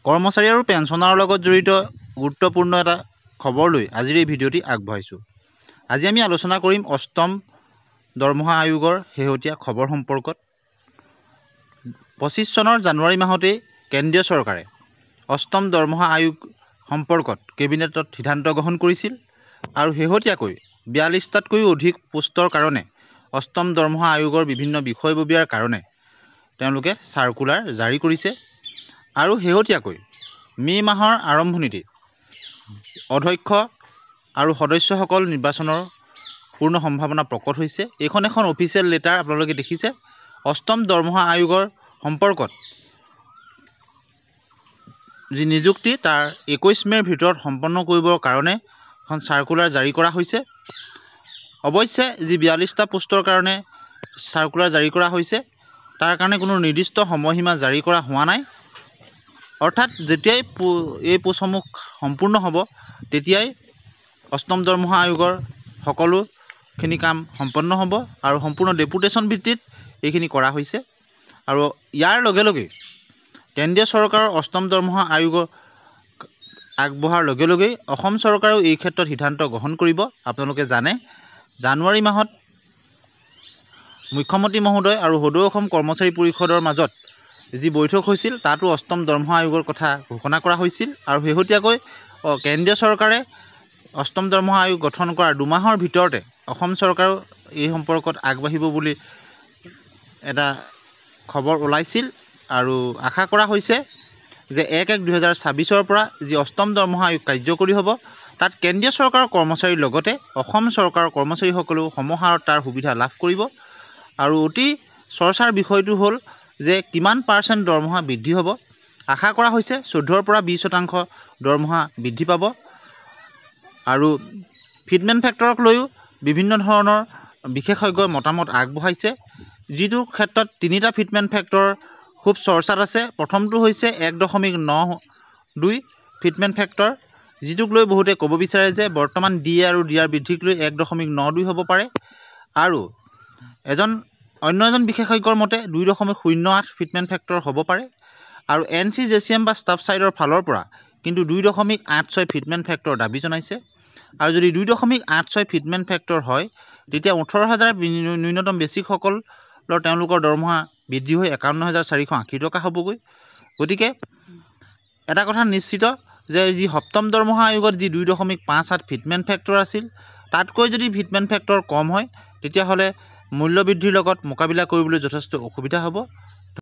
কৰ্মচাৰী আৰু পেঞ্চনাৰৰ লগত জড়িত গুৰুত্বপূৰ্ণ এটা খবৰ লৈ আজিৰ এই ভিডিঅ'টি আগবঢ়াইছোঁ। আজি আমি আলোচনা কৰিম অষ্টম দৰমহা আয়োগৰ শেহতীয়া খবৰ সম্পৰ্কত। 25 চনৰ জানুৱাৰী মাহতেই কেন্দ্ৰীয় চৰকাৰে অষ্টম দৰমহা আয়োগ সম্পৰ্কত কেবিনেটত সিদ্ধান্ত গ্ৰহণ কৰিছিল আৰু শেহতীয়াকৈ 42টাতকৈও অধিক পোষ্টৰ কাৰণে অষ্টম দৰমহা আয়োগৰ বিভিন্ন বিষয়ববীয়াৰ কাৰণে তেওঁলোকে চাৰ্কুলাৰ জাৰি কৰিছে। আৰু শেহতীয়াকৈ মে' মাহৰ আৰম্ভণিতে অধ্যক্ষ আৰু সদস্যসকল নিৰ্বাচনৰ পূৰ্ণ সম্ভাৱনা প্ৰকট হৈছে। এইখন এখন অফিচিয়েল লেটাৰ আপোনালোকে দেখিছে। অষ্টম দৰমহা আয়োগৰ সম্পৰ্কত যি নিযুক্তি তাৰ 21 মে'ৰ ভিতৰত সম্পন্ন কৰিবৰ কাৰণে এখন চাৰ্কুলাৰ জাৰি কৰা হৈছে। অৱশ্যে যি 42টা পোষ্টৰ কাৰণে চাৰ্কুলাৰ জাৰি কৰা হৈছে তাৰ কাৰণে কোনো নিৰ্দিষ্ট সময়সীমা জাৰি কৰা হোৱা নাই। অৰ্থাৎ যেতিয়াই এই পোষ্টসমূহ সম্পূৰ্ণ হ'ব তেতিয়াই অষ্টম দৰমহা আয়োগৰ সকলোখিনি কাম সম্পন্ন হ'ব আৰু সম্পূৰ্ণ ডেপুটেশ্যন ভিত্তিত এইখিনি কৰা হৈছে। আৰু ইয়াৰ লগে লগে কেন্দ্ৰীয় চৰকাৰৰ অষ্টম দৰমহা আয়োগ আগবঢ়াৰ লগে লগেই অসম চৰকাৰেও এই ক্ষেত্ৰত সিদ্ধান্ত গ্ৰহণ কৰিব। আপোনালোকে জানে জানুৱাৰী মাহত মুখ্যমন্ত্ৰী মহোদয় আৰু সদৌ অসম কৰ্মচাৰী পৰিষদৰ মাজত যি বৈঠক হৈছিল তাতো অষ্টম দৰমহা আয়োগৰ কথা ঘোষণা কৰা হৈছিল। আৰু শেহতীয়াকৈ কেন্দ্ৰীয় চৰকাৰে অষ্টম দৰমহা আয়োগ গঠন কৰাৰ 2 মাহৰ ভিতৰতে অসম চৰকাৰেও এই সম্পৰ্কত আগবাঢ়িব বুলি এটা খবৰ ওলাইছিল। আৰু আশা কৰা হৈছে যে 1/1/2026 পৰা যি অষ্টম দৰমহা আয়োগ কাৰ্যকৰী হ'ব তাত কেন্দ্ৰীয় চৰকাৰৰ কৰ্মচাৰীৰ লগতে অসম চৰকাৰৰ কৰ্মচাৰীসকলেও সমহাৰত তাৰ সুবিধা লাভ কৰিব। আৰু অতি চৰ্চাৰ বিষয়টো হ'ল যে কিমান % দৰমহা বৃদ্ধি হ'ব। আশা কৰা হৈছে 14 পৰা 20% দৰমহা বৃদ্ধি পাব। আৰু ফিটমেণ্ট ফেক্টৰক লৈও বিভিন্ন ধৰণৰ বিশেষজ্ঞই মতামত আগবঢ়াইছে, যিটো ক্ষেত্ৰত 3টা ফিটমেণ্ট ফেক্টৰ খুব চৰ্চাত আছে। প্ৰথমটো হৈছে 1.92 ফিটমেণ্ট ফেক্টৰ, যিটোক লৈ বহুতে ক'ব বিচাৰে যে বৰ্তমান DA আৰু DR বৃদ্ধিক লৈ 1.92 হ'ব পাৰে। আৰু অন্য এজন বিশেষজ্ঞৰ মতে 2.08 ফিটমেণ্ট ফেক্টৰ হ'ব পাৰে। আৰু NCJCM বা ষ্টাফ ছাইডৰ ফালৰ পৰা কিন্তু 2.86 ফিটমেণ্ট ফেক্টৰ দাবী জনাইছে। আৰু যদি 2.86 ফিটমেণ্ট ফেক্টৰ হয় তেতিয়া 18,000 ন্যূনতম বেছিকসকলৰ তেওঁলোকৰ দৰমহা বৃদ্ধি হৈ 51,480 টকা হ'বগৈ। গতিকে এটা কথা নিশ্চিত যে যি সপ্তম দৰমহা আয়োগত যি 2.58 ফিটমেণ্ট ফেক্টৰ আছিল তাতকৈ যদি ফিটমেণ্ট ফেক্টৰ কম হয় তেতিয়াহ'লে মূল্য বৃদ্ধিৰ লগত মোকাবিলা কৰিবলৈ যথেষ্ট অসুবিধা হ'ব।